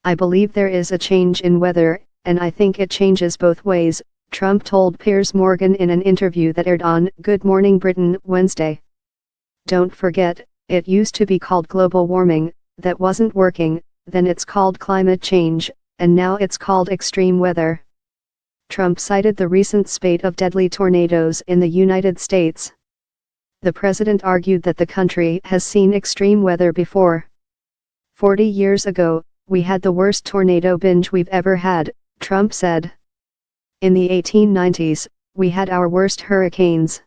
I believe there is a change in weather, and I think it changes both ways, Trump told Piers Morgan in an interview that aired on Good Morning Britain Wednesday. Don't forget, it used to be called global warming, that wasn't working, then it's called climate change, and now it's called extreme weather. Trump cited the recent spate of deadly tornadoes in the United States. The president argued that the country has seen extreme weather before. 40 years ago, we had the worst tornado binge we've ever had, Trump said. In the 1890s, we had our worst hurricanes.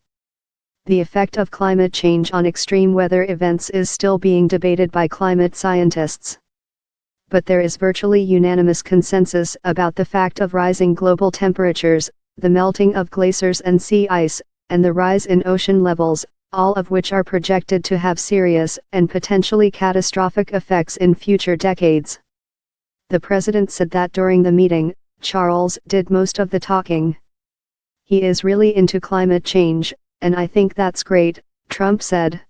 The effect of climate change on extreme weather events is still being debated by climate scientists. But there is virtually unanimous consensus about the fact of rising global temperatures, the melting of glaciers and sea ice, and the rise in ocean levels, all of which are projected to have serious and potentially catastrophic effects in future decades. The president said that during the meeting, Charles did most of the talking. He is really into climate change, and I think that's great, Trump said.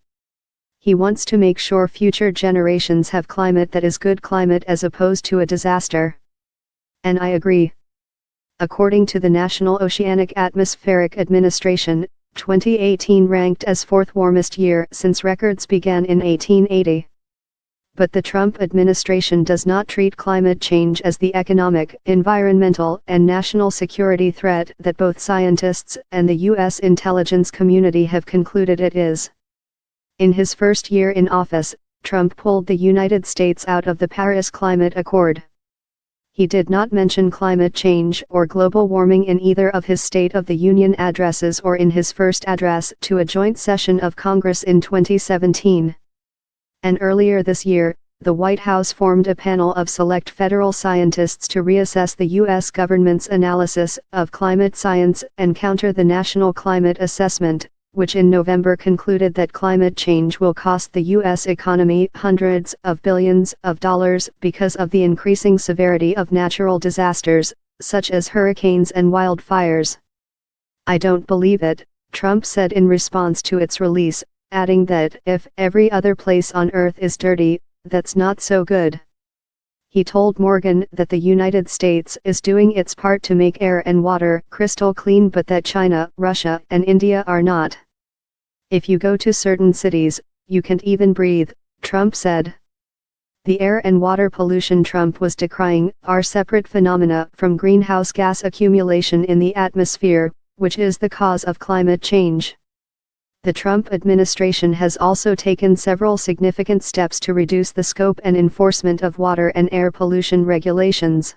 He wants to make sure future generations have climate that is good climate as opposed to a disaster. And I agree. According to the National Oceanic Atmospheric Administration, 2018 ranked as fourth warmest year since records began in 1880. But the Trump administration does not treat climate change as the economic, environmental, and national security threat that both scientists and the U.S. intelligence community have concluded it is. In his first year in office, Trump pulled the United States out of the Paris Climate Accord. He did not mention climate change or global warming in either of his State of the Union addresses or in his first address to a joint session of Congress in 2017. And earlier this year, the White House formed a panel of select federal scientists to reassess the U.S. government's analysis of climate science and counter the National Climate Assessment, which in November concluded that climate change will cost the U.S. economy hundreds of billions of dollars because of the increasing severity of natural disasters, such as hurricanes and wildfires. I don't believe it, Trump said in response to its release, adding that if every other place on Earth is dirty, that's not so good. He told Morgan that the United States is doing its part to make air and water crystal clean, but that China, Russia, and India are not. If you go to certain cities, you can't even breathe, Trump said. The air and water pollution Trump was decrying are separate phenomena from greenhouse gas accumulation in the atmosphere, which is the cause of climate change. The Trump administration has also taken several significant steps to reduce the scope and enforcement of water and air pollution regulations.